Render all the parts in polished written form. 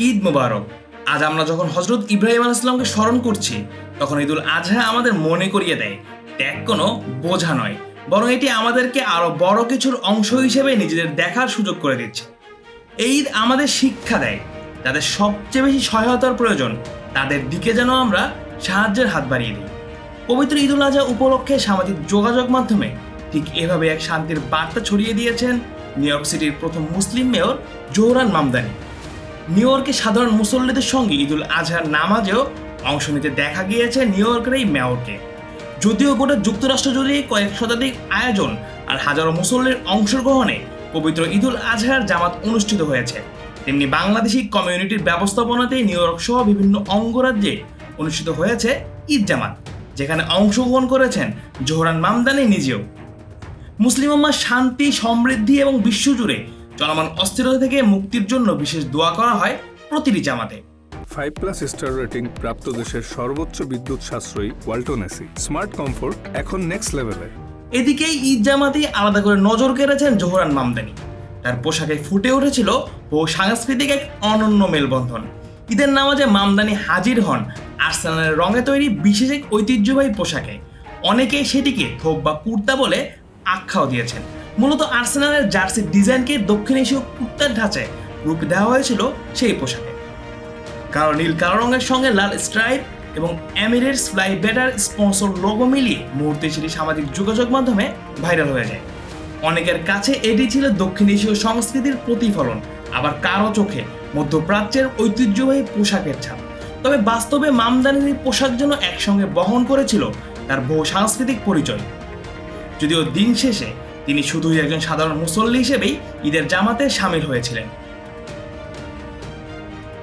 ঈদ মোবারক। আজ আমরা যখন হজরত ইব্রাহিম আলাইহিস সালামকে স্মরণ করছি, তখন ঈদুল আজহা আমাদের মনে করিয়ে দেয় ত্যাগ কোনো বোঝা নয়, বরং এটি আমাদেরকে আরো বড় কিছুর অংশ হিসেবে নিজেদের দেখার সুযোগ করে দিচ্ছে। এই ঈদ আমাদের শিক্ষা দেয় যাদের সবচেয়ে বেশি সহায়তার প্রয়োজন, তাদের দিকে যেন আমরা সাহায্যের হাত বাড়িয়ে দিই। পবিত্র ঈদুল আজহা উপলক্ষে সামাজিক যোগাযোগ মাধ্যমে ঠিক এভাবে এক শান্তির বার্তা ছড়িয়ে দিয়েছেন নিউ ইয়র্ক সিটির প্রথম মুসলিম মেয়র জোহরান মামদানি। নিউ ইয়র্কে সাধারণ মুসল্লিদের সঙ্গে ঈদুল আজহার নামাজেও অংশ নিতে দেখা গিয়েছে নিউ ইয়র্কের এই মেয়রকে। যদিও গোটা যুক্তরাষ্ট্র জুড়ে কয়েক শতাধিক আয়োজন আর হাজারো মুসল্লির অংশগ্রহণে পবিত্র ঈদুল আজহার জামাত অনুষ্ঠিত হয়েছে, তেমনি বাংলাদেশি কমিউনিটির ব্যবস্থাপনাতে নিউ ইয়র্ক সহ বিভিন্ন অঙ্গরাজ্যে অনুষ্ঠিত হয়েছে ঈদ জামাত, যেখানে অংশগ্রহণ করেছেন জোহরান মামদানি নিজেও। মুসলিম উম্মাহর শান্তি, সমৃদ্ধি এবং বিশ্বজুড়ে চলমান অস্থিরতা থেকে মুক্তির জন্য বিশেষ দোয়া করা হয় প্রতিটি জামাতে। 5+ স্টার রেটিং প্রাপ্ত দেশের সর্বোচ্চ বিদ্যুৎ সাশ্রয়ী ওয়ালটন এসি স্মার্ট কমফোর্ট এখন নেক্সট লেভেলে। এদিকে ঈদ জামাতে আলাদা করে নজর কেড়েছেন জোহরান মামদানি। তার পোশাকে ফুটে উঠেছিল বহু সাংস্কৃতিক এক অনন্য মেলবন্ধন। ঈদের নামাজে মামদানি হাজির হন আর্সেনালের রঙে তৈরি বিশেষ এক ঐতিহ্যবাহী পোশাকে। অনেকেই সেটিকে থোপ বা কুর্তা বলে আখ্যাও দিয়েছেন। মূলত আর্সেনালের জার্সির ডিজাইনকে দক্ষিণ এশীয় কুর্তার ঢাঁচায় রূপ দেওয়া হয়েছিল সেই পোশাকে। কালো নীল কালো রঙের সঙ্গে লাল স্ট্রাইপ এবং Emirates fly better sponsor logo মিলিয়ে মুহূর্তে সেটি সামাজিক যোগাযোগ মাধ্যমে ভাইরাল হয়ে যায়। অনেকের কাছে এটি ছিল দক্ষিণ এশীয় সংস্কৃতির প্রতিফলন, আবার কারো চোখে মধ্যপ্রাচ্যের ঐতিহ্যবাহী পোশাকের ছাপ। তবে বাস্তবে মামদানির পোশাক যেন একসঙ্গে বহন করেছিল তার বহু সাংস্কৃতিক পরিচয়। যদিও দিন শেষে তিনি শুধুই একজন সাধারণ মুসল্লি হিসেবেই ঈদের জামাতে সামিল হয়েছিলেন।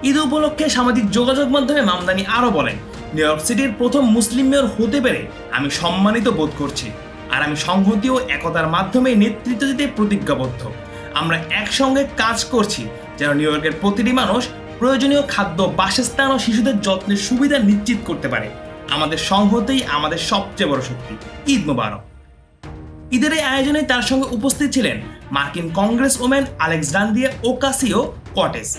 ঈদ উপলক্ষে সামাজিক যোগাযোগ মাধ্যমে মামদানি আরও বলেন, নিউ ইয়র্ক সিটির প্রথম মুসলিম মেয়র হতে পেরে আমি সম্মানিত বোধ করছি, আর আমি সংহতি ও একতার মাধ্যমে নেতৃত্ব দিতে প্রতিজ্ঞাবদ্ধ। আমরা একসঙ্গে কাজ করছি যেন নিউ ইয়র্কের প্রতিটি মানুষ প্রয়োজনীয় খাদ্য, বাসস্থান ও শিশুদের যত্নের সুবিধা নিশ্চিত করতে পারে। আমাদের সংহতিই আমাদের সবচেয়ে বড় শক্তি। ঈদ মোবারক। ঈদের এই আয়োজনে তার সঙ্গে উপস্থিত ছিলেন মার্কিন কংগ্রেস ওম্যান আলেক্সান্দ্রিয়া ওকাসিও-কর্টেজ।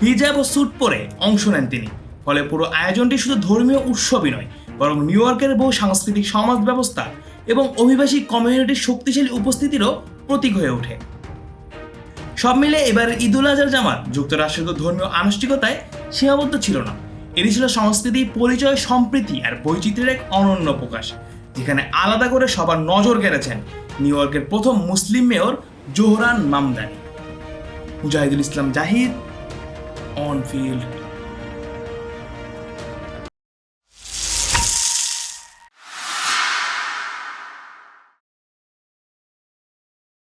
হিজাব ও স্যুট পরে অংশ নেন তিনি। ফলে পুরো আয়োজনটি শুধু ধর্মীয় উৎসবই নয়, বরং নিউ ইয়র্কের বহু সাংস্কৃতিক সমাজ ব্যবস্থা এবং অভিবাসী কমিউনিটির শক্তিশালী উপস্থিতিরও প্রতীক হয়ে ওঠে। সব মিলে এবার ঈদুল আজহার জামাত যুক্তরাষ্ট্রের ধর্মীয় আনুষ্ঠানিকতায় সীমাবদ্ধ ছিল না। এটি ছিল সংস্কৃতি, পরিচয়, সম্প্রীতি আর বৈচিত্র্যের এক অনন্য প্রকাশ, যেখানে আলাদা করে সবার নজর কেড়েছেন নিউ ইয়র্কের প্রথম মুসলিম মেয়র জোহরান মামদানি। Mujahidul Islam Zahid, on field.